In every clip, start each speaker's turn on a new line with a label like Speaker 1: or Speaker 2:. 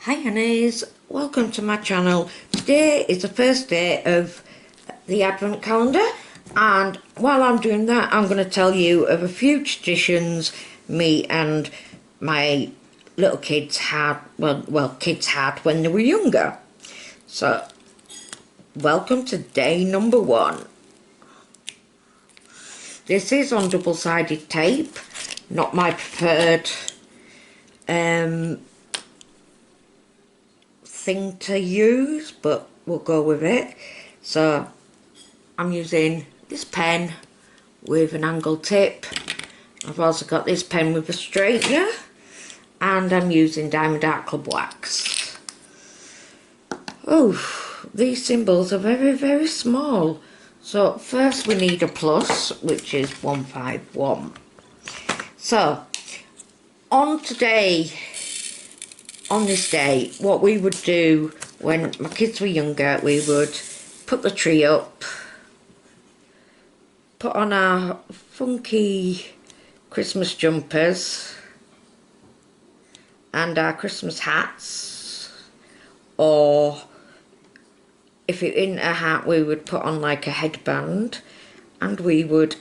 Speaker 1: Hi honeys, welcome to my channel. Today is the first day of the advent calendar, and while I'm doing that I'm going to tell you of a few traditions me and my little kids had, kids had when they were younger. So welcome to day number 1. This is on double-sided tape, not my preferred thing to use, but we'll go with it. So I'm using this pen with an angled tip. I've also got this pen with a straightener, and I'm using Diamond Art Club wax. Oh, these symbols are very small. So first we need a plus, which is 151. So on this day, what we would do when my kids were younger, we would put the tree up, put on our funky Christmas jumpers and our Christmas hats, or if it isn't a hat, we would put on like a headband, and we would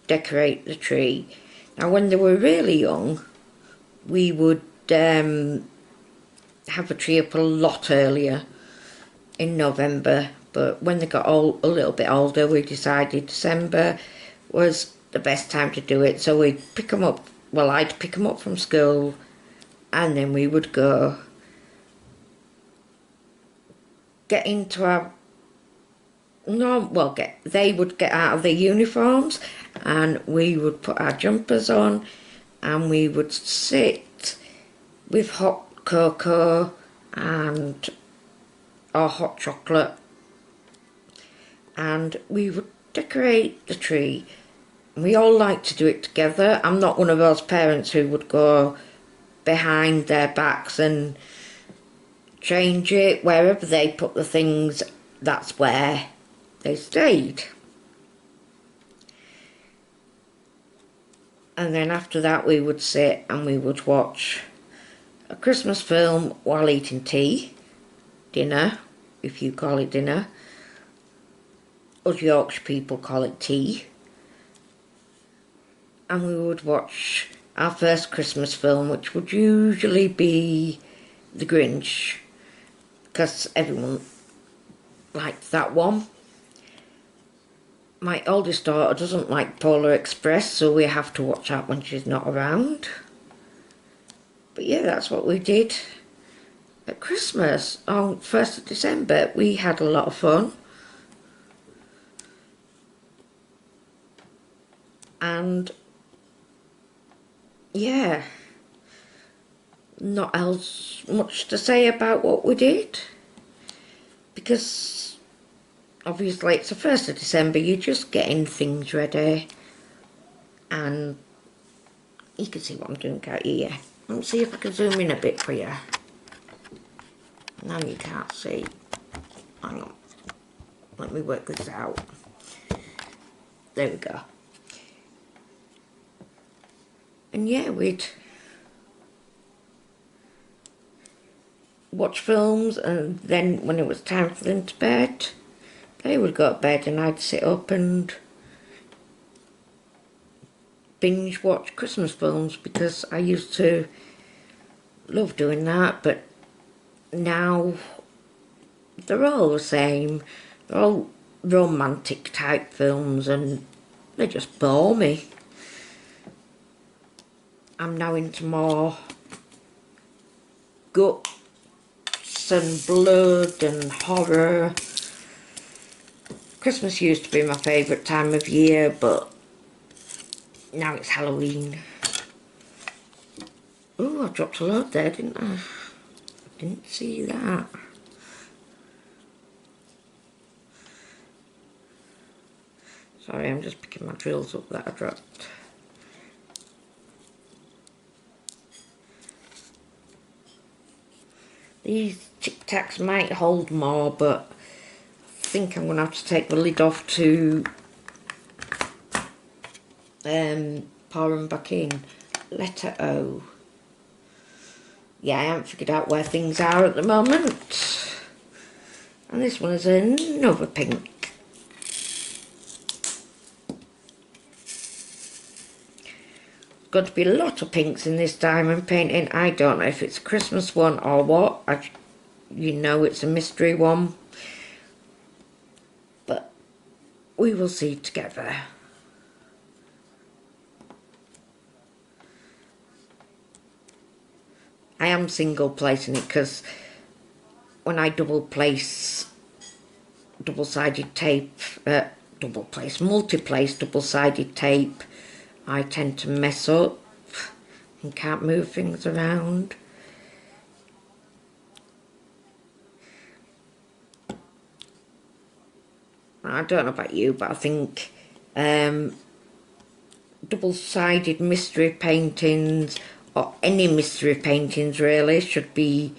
Speaker 1: decorate the tree. Now when they were really young, we would have a tree up a lot earlier in November, but when they got a little bit older, we decided December was the best time to do it. So we'd pick them up, well, I'd pick them up from school, and then we would go get into our they would get out of their uniforms, and we would put our jumpers on, and we would sit with hot cocoa and our hot chocolate, and we would decorate the tree. We all like to do it together. I'm not one of those parents who would go behind their backs and change it. Wherever they put the things, that's where they stayed. And then after that we would sit and we would watch a Christmas film while eating dinner, if you call it dinner. Us Yorkshire people call it tea. And we would watch our first Christmas film, which would usually be The Grinch, because everyone liked that one. My oldest daughter doesn't like Polar Express, so we have to watch that when she's not around. But yeah, that's what we did at Christmas on 1st of December. We had a lot of fun. And yeah, not else much to say about what we did, because obviously it's the 1st of December, you're just getting things ready, and you can see what I'm doing, can't you? Yeah. Let me see if I can zoom in a bit for you. Now you can't see. Hang on. Let me work this out. There we go. And yeah, we'd watch films, and then when it was time for them to bed, they would go to bed and I'd sit up and binge watch Christmas films, because I used to love doing that. But now they're all the same. They're all romantic type films and they just bore me. I'm now into more guts and blood and horror. Christmas used to be my favourite time of year, but now it's Halloween. Oh, I dropped a load there, didn't I? Didn't see that. Sorry, I'm just picking my drills up that I dropped. These Tic Tacs might hold more, but I think I'm going to have to take the lid off to pour them back in. Letter O. yeah, I haven't figured out where things are at the moment. And this one is another pink. Got to be a lot of pinks in this diamond painting. I don't know if it's a Christmas one or what. You know, it's a mystery one. But we will see together. I am single placing it because when I double place double-sided tape, multi-place double-sided tape, I tend to mess up and can't move things around. I don't know about you, but I think double-sided mystery paintings, or any mystery paintings really, should be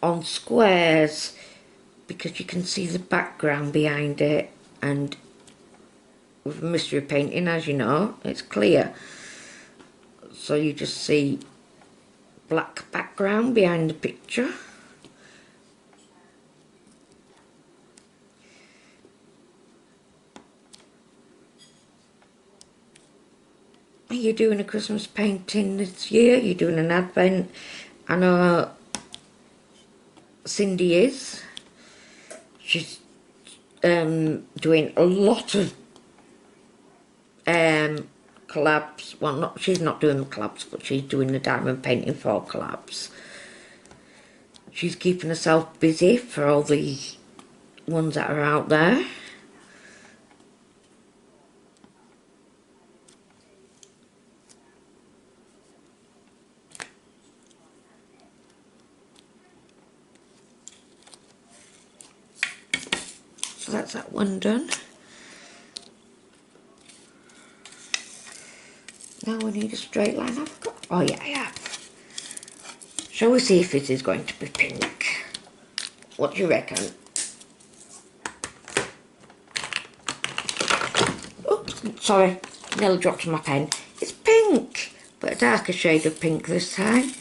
Speaker 1: on squares, because you can see the background behind it, and with a mystery painting, as you know, it's clear, so you just see black background behind the picture. Are you doing a Christmas painting this year? You're doing an advent? I know Cindy is. She's doing a lot of collabs. Well, she's not doing the collabs, but she's doing the diamond painting for collabs. She's keeping herself busy for all the ones that are out there. So that's that one done. Now we need a straight line. I've got. Oh yeah, I have. Shall we see if it is going to be pink? What do you reckon? Oops, sorry, nearly dropped my pen. It's pink, but a darker shade of pink this time.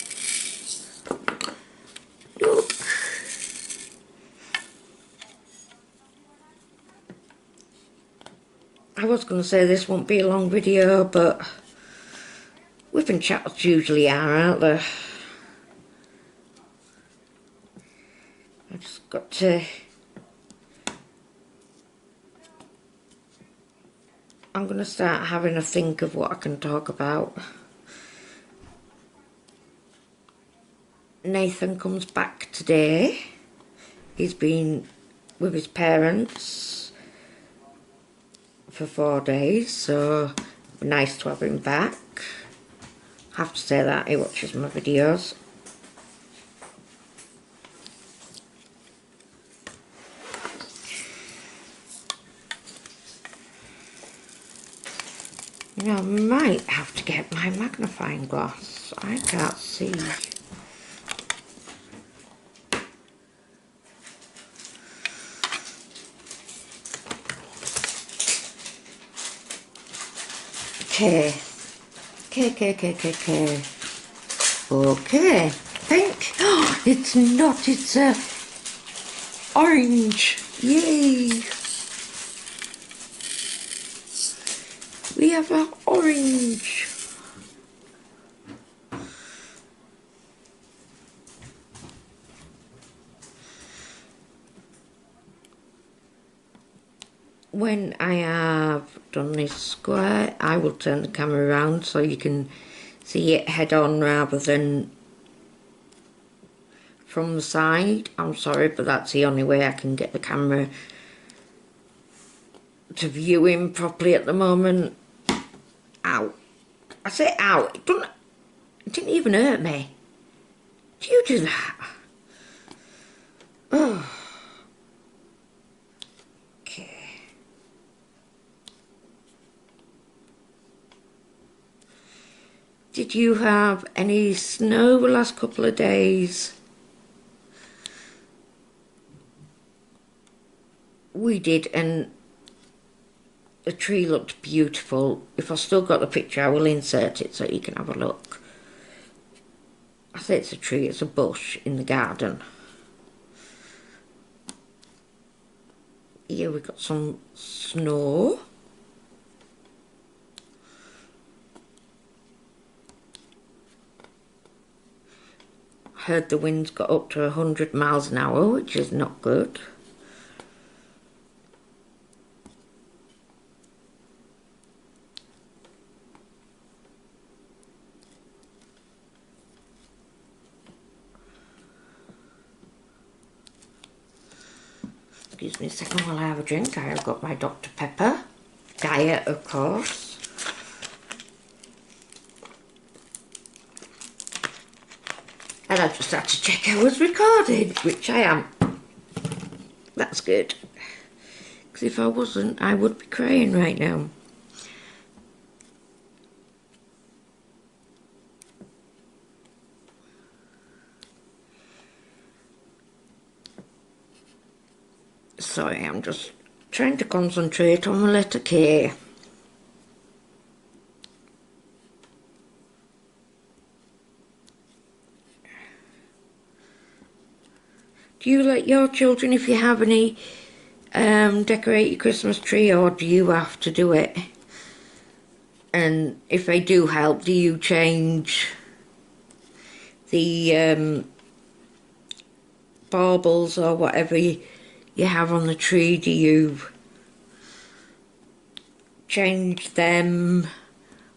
Speaker 1: Look. I was going to say this won't be a long video, but whipping chats usually are, aren't they? I just got to... I'm going to start having a think of what I can talk about. Nathan comes back today. He's been with his parents for 4 days, so nice to have him back. I have to say that, he watches my videos. You know, I might have to get my magnifying glass. I can't see. Okay. Okay. Pink. Oh, it's not. It's orange. Yay. We have an orange. When I have done this square, I will turn the camera around so you can see it head on rather than from the side. I'm sorry, but that's the only way I can get the camera to view him properly at the moment. Ow. I say ow. It didn't even hurt me. Do you do that? Oh. Okay. Did you have any snow the last couple of days? We did, and the tree looked beautiful. If I've still got the picture, I will insert it so you can have a look. I say it's a tree, it's a bush in the garden. Here we've got some snow. I heard the wind's got up to 100 miles an hour, which is not good. Excuse me a second while I have a drink. I've got my Dr. Pepper. Diet, of course. And I just had to check I was recorded, which I am. That's good. Because if I wasn't, I would be crying right now. Sorry, I'm just trying to concentrate on the letter K. Do you let your children, if you have any, decorate your Christmas tree, or do you have to do it? And if they do help, do you change the baubles or whatever you have on the tree? Do you change them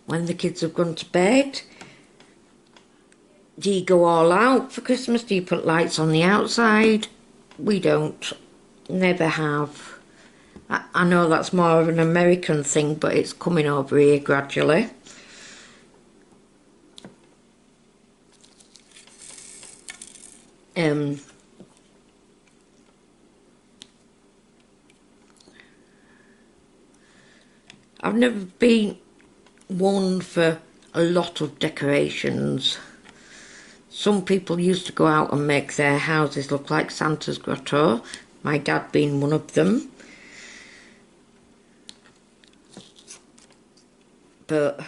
Speaker 1: when the kids have gone to bed? Do you go all out for Christmas? Do you put lights on the outside? We don't. Never have. I know that's more of an American thing, but it's coming over here gradually. I've never been one for a lot of decorations. Some people used to go out and make their houses look like Santa's grotto, my dad being one of them. But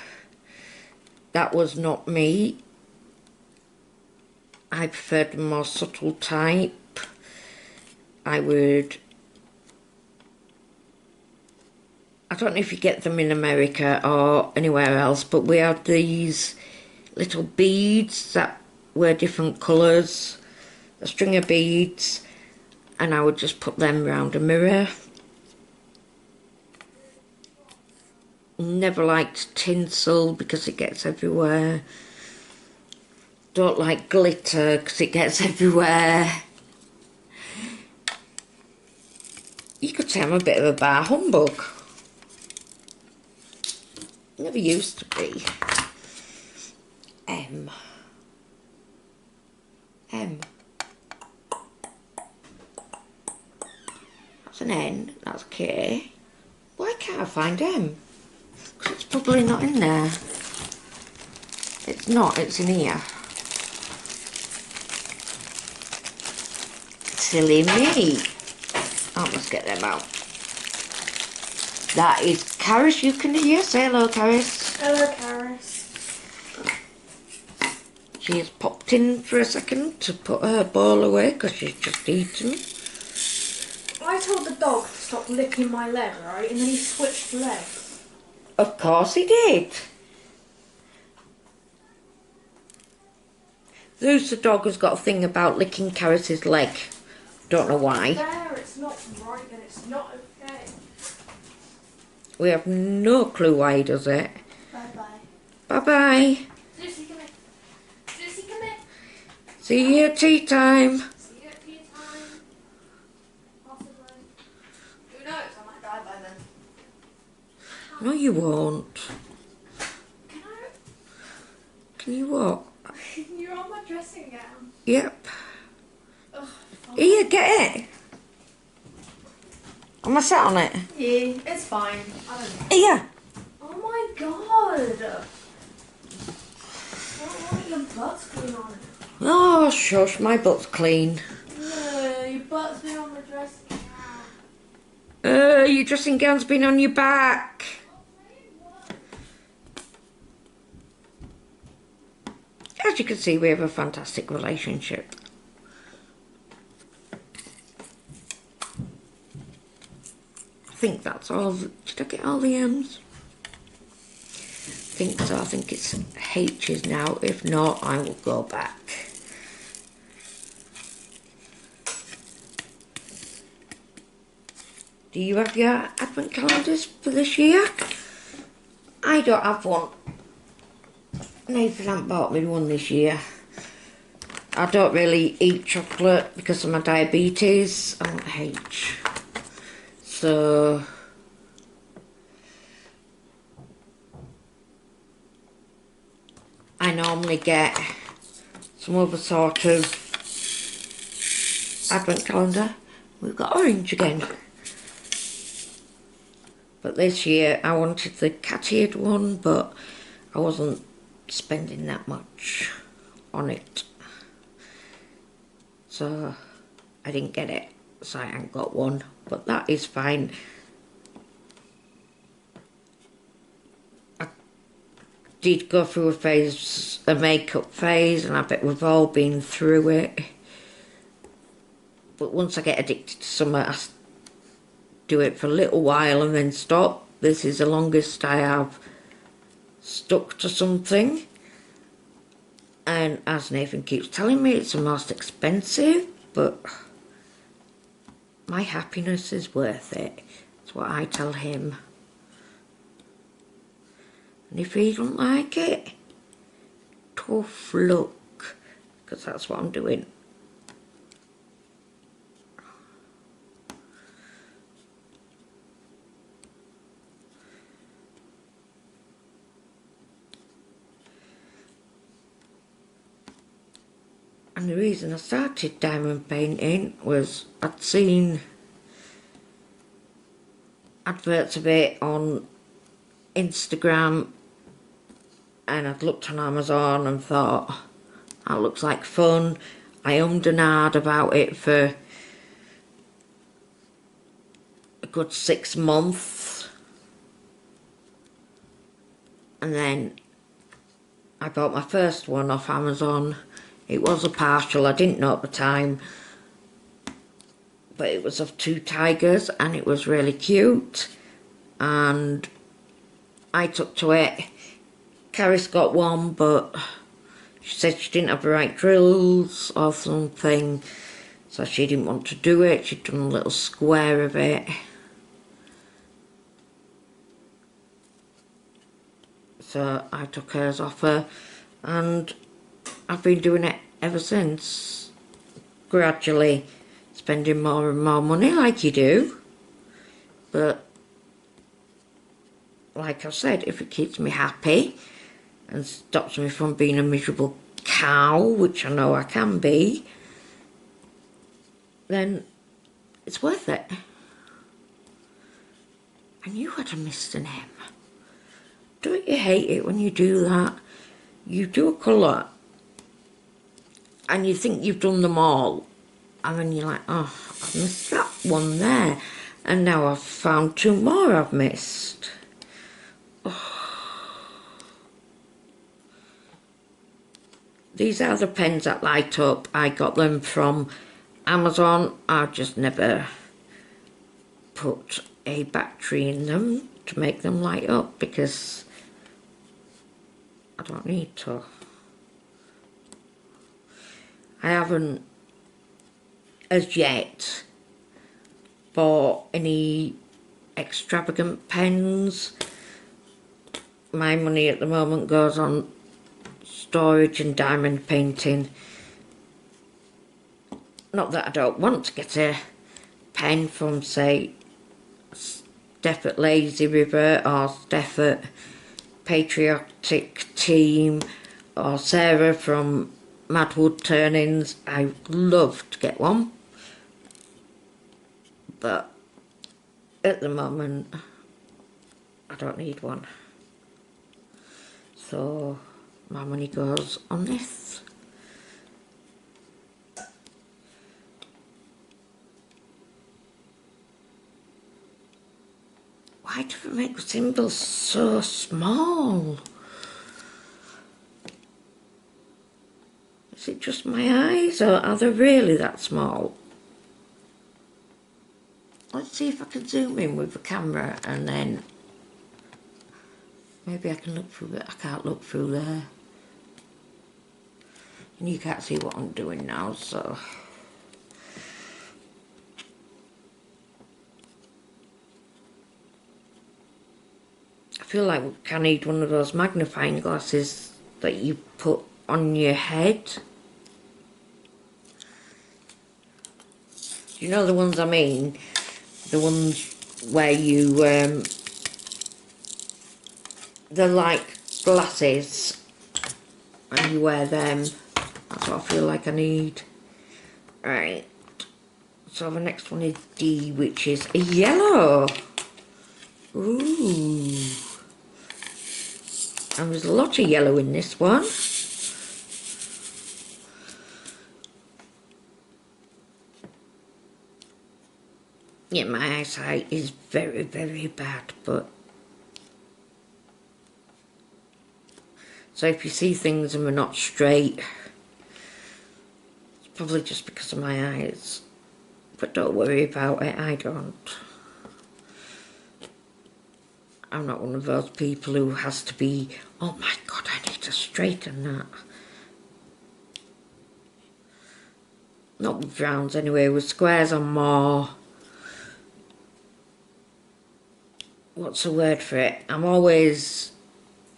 Speaker 1: that was not me. I preferred a more subtle type. I don't know if you get them in America or anywhere else, but we had these little beads that were different colours, a string of beads, and I would just put them around a mirror. Never liked tinsel because it gets everywhere. Don't like glitter because it gets everywhere. You could say I'm a bit of a bar humbug. Never used to be. M. That's an N, that's K. Why can't I find M? Because it's probably not in there. It's not, it's in here. Silly me. Oh, let's get them out. That is Caris, you can hear. Say hello, Caris.
Speaker 2: Hello, Caris.
Speaker 1: She has popped in for a second to put her ball away because she's just eaten.
Speaker 2: I told the dog to stop licking my leg, right? And then he switched legs.
Speaker 1: Of course he did. Zeus the dog has got a thing about licking Caris's leg. Don't know why.
Speaker 2: There, it's not right and it's not okay.
Speaker 1: We have no clue why he does it.
Speaker 2: Bye-bye.
Speaker 1: Bye-bye.
Speaker 2: Lucy, come here. Lucy, come here.
Speaker 1: See you at tea time.
Speaker 2: See you at tea time. Possibly. Who knows? I might die by then.
Speaker 1: No, you won't.
Speaker 2: Can I?
Speaker 1: Can you what?
Speaker 2: You're on my dressing gown.
Speaker 1: Yep.
Speaker 2: Ugh,
Speaker 1: Here, get it. Am I sat on it?
Speaker 2: yeah, it's fine. I don't know.
Speaker 1: Here.
Speaker 2: Oh my god. I don't want your butt's clean on it.
Speaker 1: Oh, shush, my butt's clean.
Speaker 2: No, your butt's been on the dressing gown.
Speaker 1: Your dressing gown's been on your back. as you can see, we have a fantastic relationship. I think that's all. Did I get all the M's? I think so. I think it's H's now. If not, I will go back. Do you have your advent calendars for this year? I don't have one. Nathan hasn't bought me one this year. I don't really eat chocolate because of my diabetes. I'm H. So I normally get some other sort of advent calendar. We've got orange again. But this year I wanted the cat-eared one, but I wasn't spending that much on it. So I didn't get it. So I haven't got one. But that is fine. I did go through a makeup phase, and I bet we've all been through it. But once I get addicted to something, I do it for a little while and then stop. This is the longest I have stuck to something. And as Nathan keeps telling me, it's the most expensive, but my happiness is worth it. That's what I tell him. And if he don't like it, tough luck, because that's what I'm doing. And the reason I started diamond painting was I'd seen adverts of it on Instagram, and I'd looked on Amazon and thought, that looks like fun. I ummed and ahed about it for a good 6 months, and then I bought my first one off Amazon. It was a partial, I didn't know at the time, but it was of 2 tigers and it was really cute, and I took to it. Carrie's got one, but she said she didn't have the right drills or something, so she didn't want to do it. She'd done a little square of it. So I took hers off her, and I've been doing it ever since, gradually spending more and more money like you do. But like I said, if it keeps me happy and stops me from being a miserable cow, which I know I can be, then it's worth it. And you had a Mr. Name. Don't you hate it when you do that? You do a colour and you think you've done them all, and then you're like, oh, I've missed that one there, and now I've found 2 more I've missed. Oh. These are the pens that light up. I got them from Amazon. I've just never put a battery in them to make them light up because I don't need to. I haven't as yet bought any extravagant pens. My money at the moment goes on storage and diamond painting. Not that I don't want to get a pen from, say, Steph at Lazy River or Steph at Patriotic Team or Sarah from Madwood Turnings. I'd love to get one, but at the moment I don't need one, so my money goes on this. Why do they make the symbols so small? Is it just my eyes, or are they really that small? Let's see if I can zoom in with the camera, and then maybe I can look through it. I can't look through there. And you can't see what I'm doing now, so... I feel like I need one of those magnifying glasses that you put on your head. You know the ones I mean? The ones where you, they're like glasses and you wear them. That's what I feel like I need. Right. So the next one is D, which is a yellow. Ooh. And there's a lot of yellow in this one. Yeah, my eyesight is very, very bad, but... So if you see things and they're not straight, it's probably just because of my eyes. But don't worry about it, I don't. I'm not one of those people who has to be, oh my God, I need to straighten that. Not with rounds anyway, with squares I'm more... What's the word for it? I'm always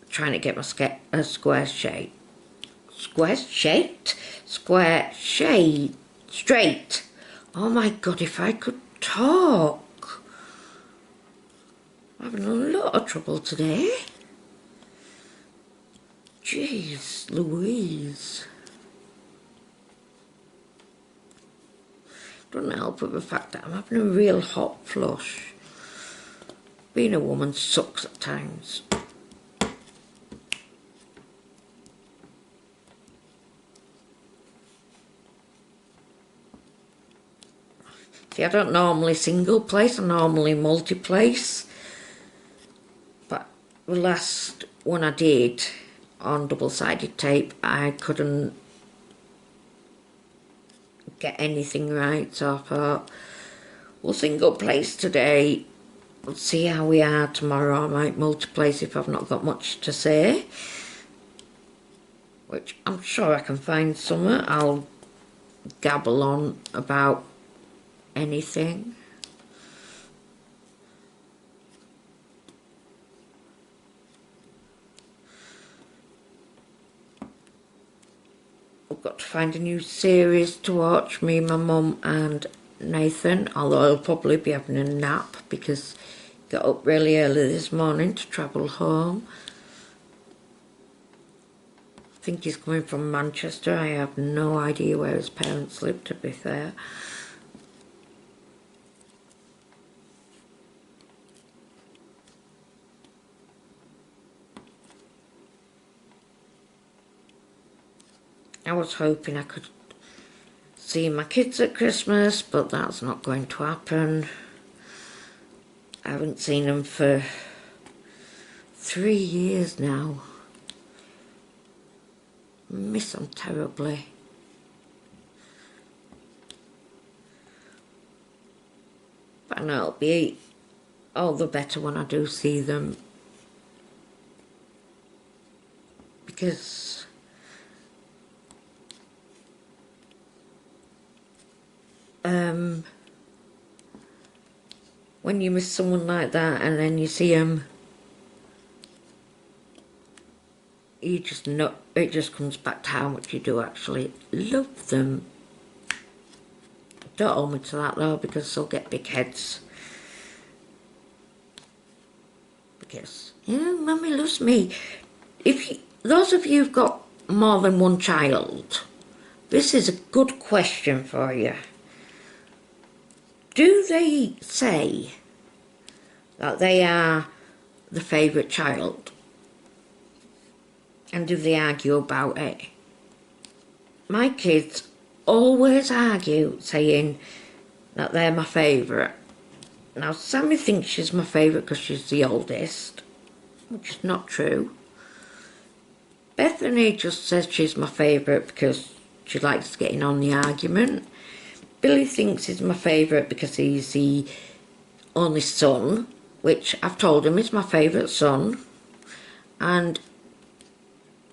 Speaker 1: trying to get my square shape. Square shaped? Square shade. Straight. Oh my God, if I could talk. I'm having a lot of trouble today. Jeez Louise. Doesn't help with the fact that I'm having a real hot flush. Being a woman sucks at times. See, I don't normally single place, I normally multi-place. But the last one I did on double-sided tape, I couldn't get anything right, so I thought, we'll single place today. We'll see how we are tomorrow. I might multi-place if I've not got much to say. Which I'm sure I can find somewhere. I'll gabble on about anything. I've got to find a new series to watch, me, my mum and Nathan, although I'll probably be having a nap because he got up really early this morning to travel home. I think he's coming from Manchester. I have no idea where his parents live, to be fair. I was hoping I could see my kids at Christmas, but that's not going to happen. I haven't seen them for 3 years now. Miss them terribly. But I know it'll be all the better when I do see them. Because when you miss someone like that and then you see them, you just know, it just comes back to how much you do actually love them. Don't hold me to that though, because they'll get big heads. Because, yeah, Mummy loves me. Those of you who've got more than one child, this is a good question for you. Do they say that they are the favourite child? And do they argue about it? My kids always argue saying that they're my favourite. Now Sammy thinks she's my favourite because she's the oldest, which is not true. Bethany just says she's my favourite because she likes getting on the argument. Billy thinks he's my favourite because he's the only son, which I've told him is my favourite son. And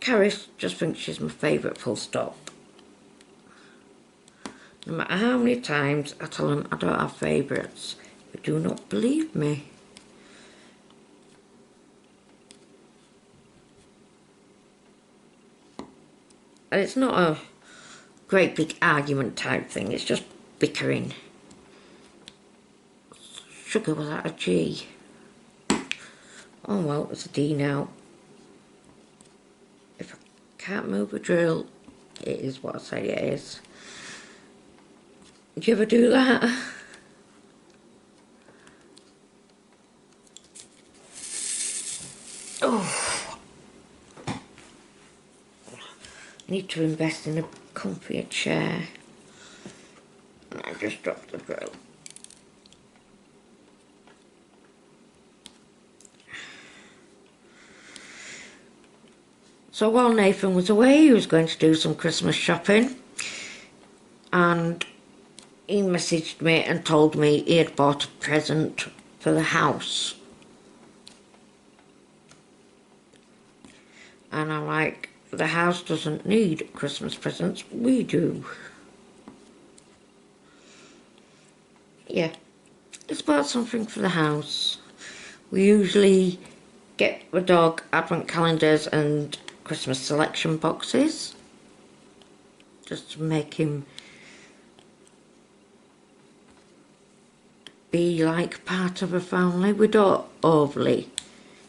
Speaker 1: Caris just thinks she's my favourite, full stop. No matter how many times I tell them I don't have favourites, they do not believe me. And it's not a great big argument type thing, it's just bickering. Sugar was at a G. Oh well, it's a D now. If I can't move a drill, it is what I say it is. Do you ever do that? Oh, I need to invest in a comfier chair. I just dropped the drill. So while Nathan was away, he was going to do some Christmas shopping, and he messaged me and told me he had bought a present for the house. And I'm like, the house doesn't need Christmas presents, we do. Yeah, it's bought something for the house. We usually get the dog advent calendars and Christmas selection boxes, just to make him be like part of a family. We don't overly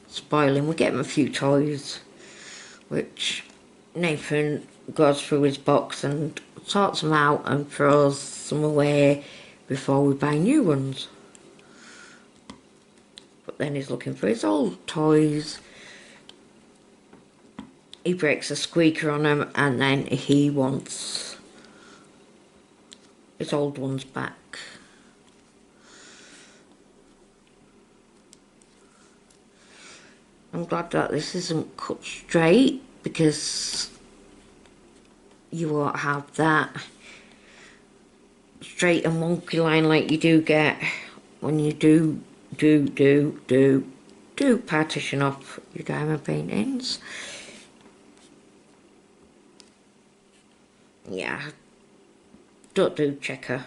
Speaker 1: spoil him, we get him a few toys, which Nathan goes through his box and sorts them out and throws them away before we buy new ones. But then he's looking for his old toys. He breaks a squeaker on them and then he wants his old ones back. I'm glad that this isn't cut straight, because you won't have that straight and wonky line like you do get when you do partition off your diamond paintings. Yeah, don't do checker.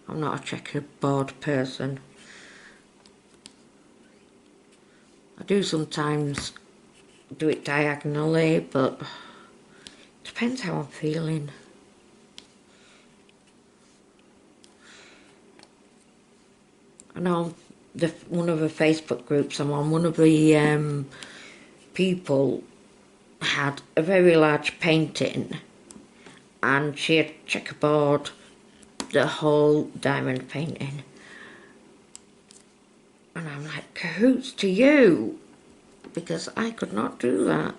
Speaker 1: I'm not a checkerboard person. I do sometimes do it diagonally, but depends how I'm feeling. I know one of the Facebook groups I'm on, one of the people had a very large painting and she had checkerboard the whole diamond painting. And I'm like, cahoots to you, because I could not do that.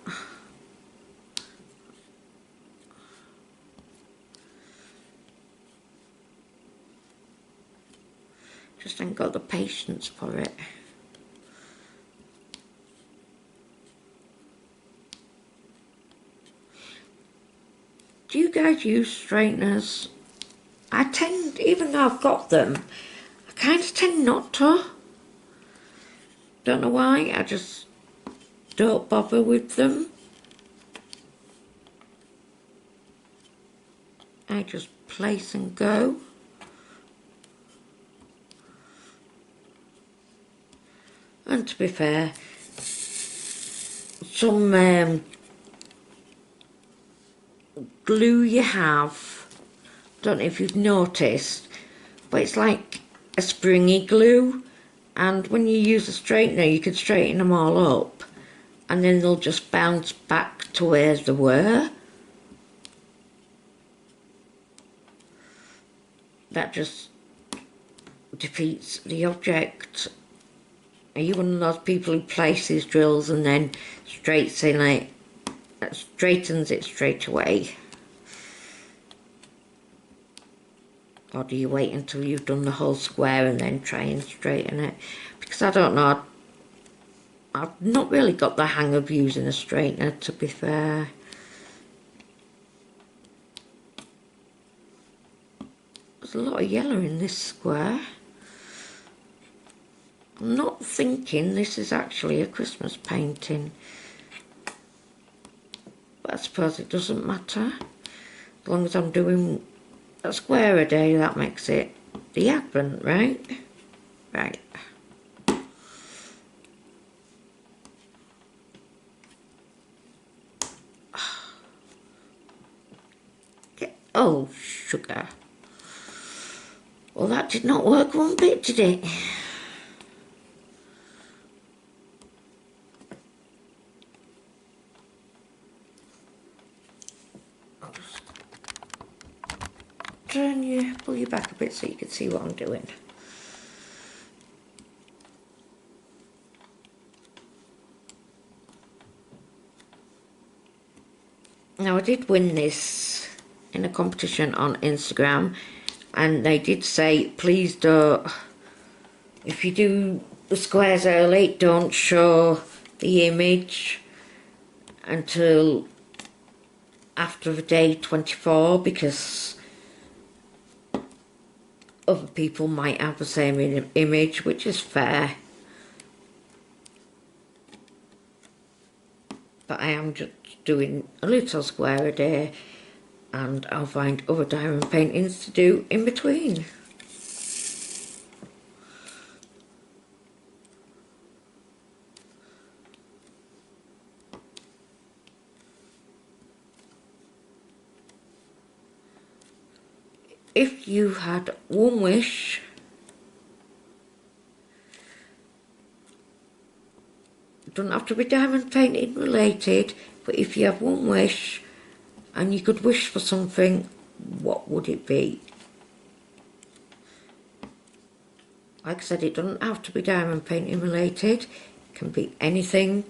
Speaker 1: Just ain't got the patience for it. Do you guys use straighteners? I tend, even though I've got them, I kind of tend not to. Don't know why, I just don't bother with them. I just place and go. And to be fair, some glue you have, don't know if you've noticed, but it's like a springy glue, and when you use a straightener you can straighten them all up and then they'll just bounce back to where they were. That just defeats the object. Are you one of those people who places drills and then straightens it straight away? Or do you wait until you've done the whole square and then try and straighten it? Because I don't know, I've not really got the hang of using a straightener, to be fair. There's a lot of yellow in this square. I'm not thinking this is actually a Christmas painting, but I suppose it doesn't matter. As long as I'm doing a square a day, that makes it the Advent, right? Right. Oh, sugar. Well, that did not work one bit, did it? I'll just pull you back a bit so you can see what I'm doing. Now, I did win this in a competition on Instagram, and they did say, please don't, if you do the squares early, don't show the image until after the day 24, because other people might have the same image, which is fair. But I am just doing a little square a day, and I'll find other diamond paintings to do in between. If you had one wish, it doesn't have to be diamond painting related, but if you have one wish and you could wish for something, what would it be? Like I said, it doesn't have to be diamond painting related, it can be anything.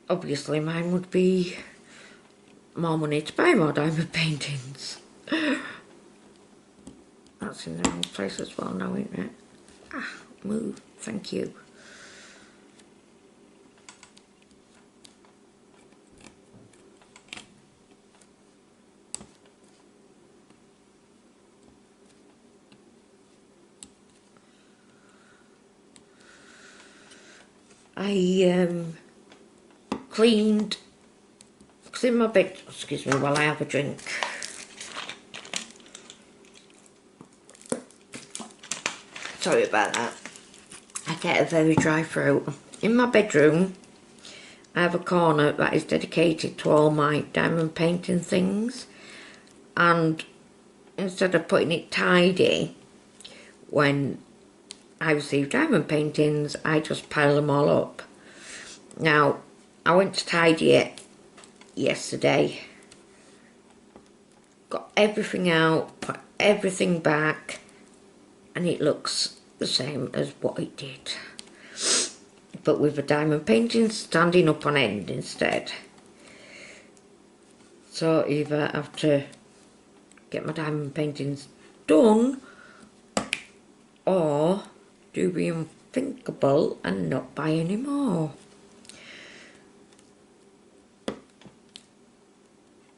Speaker 1: Obviously mine would be more money to buy more diamond paintings. That's in the wrong place as well now, isn't it? Ah, move, thank you. I cleaned, because in my bed, excuse me while I have a drink. Sorry about that. I get a very dry throat. In my bedroom, I have a corner that is dedicated to all my diamond painting things, and instead of putting it tidy, when I receive diamond paintings, I just pile them all up. Now, I went to tidy it yesterday, got everything out, put everything back, and it looks the same as what it did, but with the diamond painting standing up on end instead. So either I have to get my diamond paintings done, or do the unthinkable and not buy any more.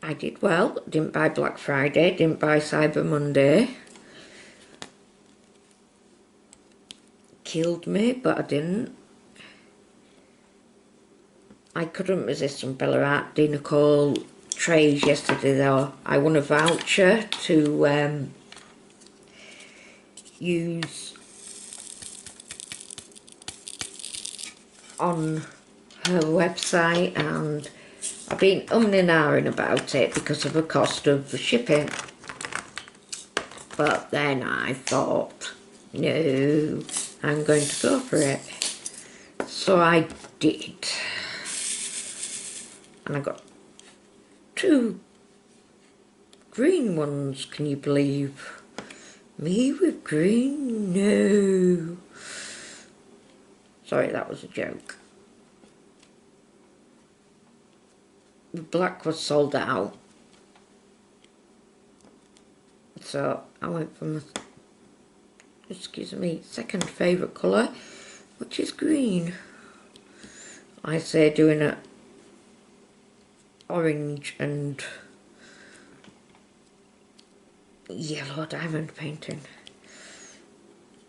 Speaker 1: I did well, didn't buy Black Friday, didn't buy Cyber Monday. Killed me, but I didn't. I couldn't resist Umbrella Art Nicole trays yesterday though. I won a voucher to use on her website, and I've been umming and ahhing about it because of the cost of the shipping, but then I thought, no, I'm going to go for it. So I did, and I got 2 green ones. Can you believe me with green? No, sorry, that was a joke. The black was sold out, so I went for my, excuse me, second favourite colour, which is green. I say doing a orange and yellow diamond painting.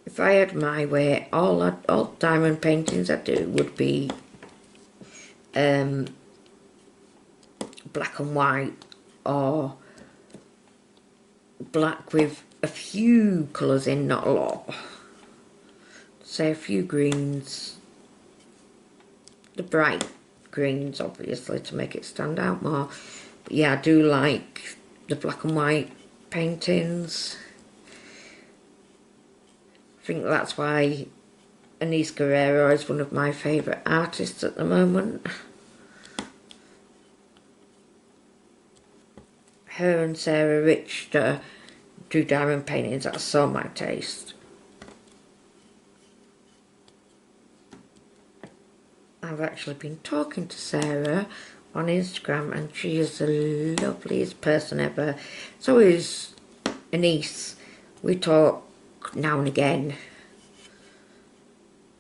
Speaker 1: If I had my way, all diamond paintings I do would be black and white, or black with a few colours in, not a lot. Say a few greens, the bright greens obviously to make it stand out more. But yeah, I do like the black and white paintings. I think that's why Anise Guerrero is one of my favourite artists at the moment. Her and Sarah Richter do diamond paintings, that's so my taste. I've actually been talking to Sarah on Instagram and she is the loveliest person ever. So is Anise. We talk now and again.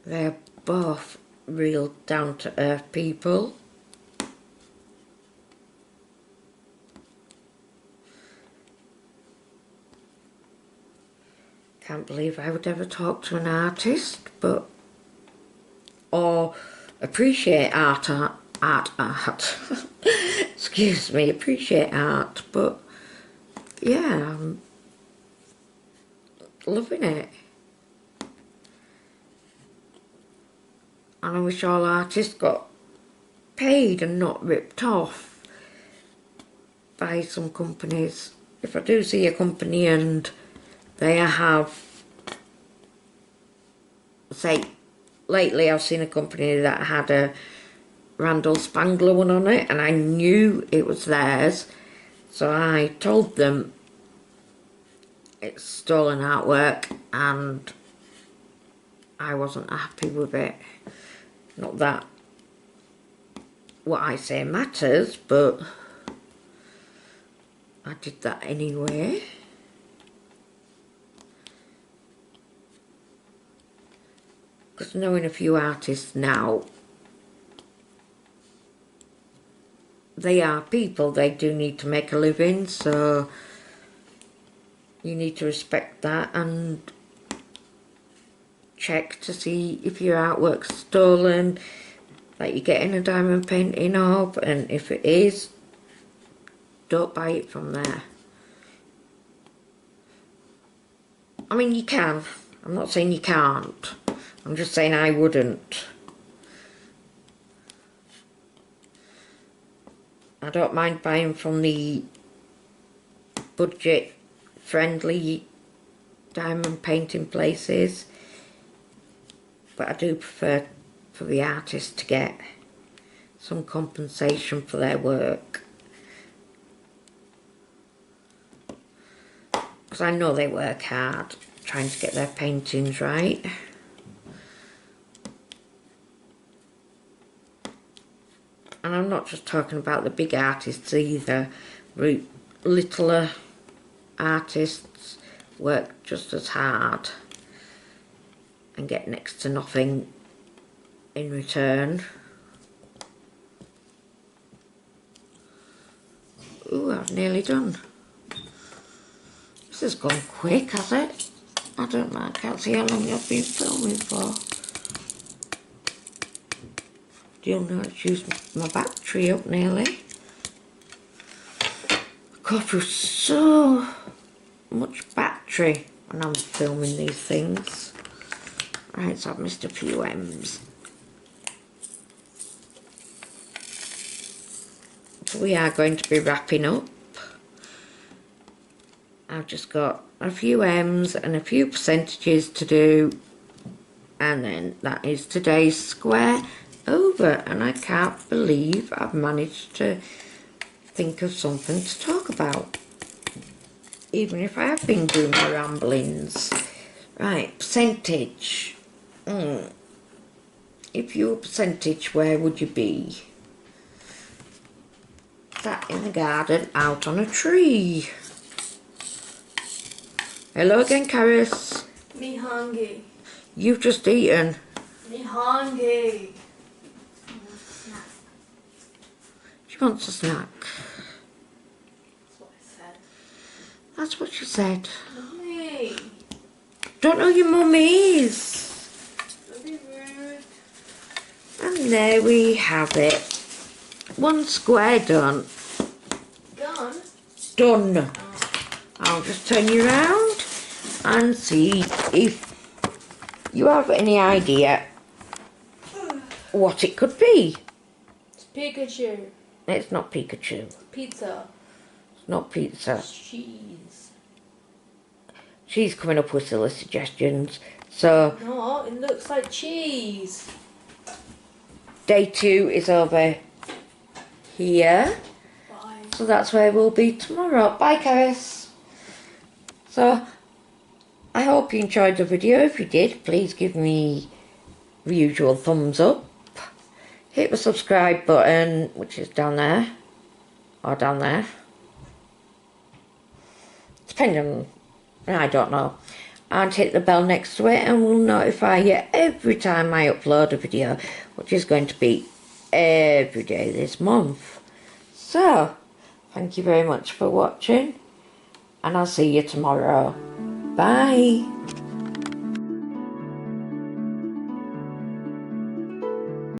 Speaker 1: They're both real down-to-earth people. Can't believe I would ever talk to an artist, but or appreciate art. Excuse me, appreciate art, but yeah, I'm loving it. And I wish all artists got paid and not ripped off by some companies. If I do see a company and they have, say, lately I've seen a company that had a Randall Spangler one on it and I knew it was theirs, so I told them it's stolen artwork and I wasn't happy with it. Not that what I say matters, but I did that anyway. Because knowing a few artists now, they are people, they do need to make a living, so you need to respect that and check to see if your artwork's stolen, that you're getting a diamond painting of, and if it is, don't buy it from there. I mean, you can. I'm not saying you can't. I'm just saying I wouldn't. I don't mind buying from the budget friendly diamond painting places, but I do prefer for the artist to get some compensation for their work, because I know they work hard trying to get their paintings right. And I'm not just talking about the big artists either. Littler artists work just as hard and get next to nothing in return. Ooh, I've nearly done. This has gone quick, has it? I don't know, I can't see how long I've been filming for. You'll know it's used my battery up nearly. I go through so much battery when I'm filming these things. Right, so I've missed a few M's. So we are going to be wrapping up. I've just got a few M's and a few percentages to do, and then that is today's square over, and I can't believe I've managed to think of something to talk about, even if I have been doing my ramblings. Right, percentage. If you were percentage, where would you be? Sat in the garden, out on a tree. Hello again, Caris.
Speaker 2: Me hungry.
Speaker 1: You've just eaten.
Speaker 2: Me hungry.
Speaker 1: She wants a snack.
Speaker 2: That's what I said.
Speaker 1: That's what she said.
Speaker 2: Mummy.
Speaker 1: Don't know your mum is.
Speaker 2: Don't be rude.
Speaker 1: And there we have it. One square done.
Speaker 2: Gone?
Speaker 1: Done.
Speaker 2: Oh.
Speaker 1: I'll just turn you around and see if you have any idea what it could be.
Speaker 2: It's Pikachu.
Speaker 1: It's not Pikachu.
Speaker 2: Pizza.
Speaker 1: It's not pizza.
Speaker 2: Cheese.
Speaker 1: She's coming up with silly suggestions. So
Speaker 2: No, it looks like cheese.
Speaker 1: day 2 is over here.
Speaker 2: Bye.
Speaker 1: So that's where we'll be tomorrow. Bye, Karis. So I hope you enjoyed the video. If you did, please give me the usual thumbs up. Hit the subscribe button, which is down there. Or down there. Depending on, I don't know. And hit the bell next to it and we'll notify you every time I upload a video, which is going to be every day this month. So, thank you very much for watching and I'll see you tomorrow. Bye.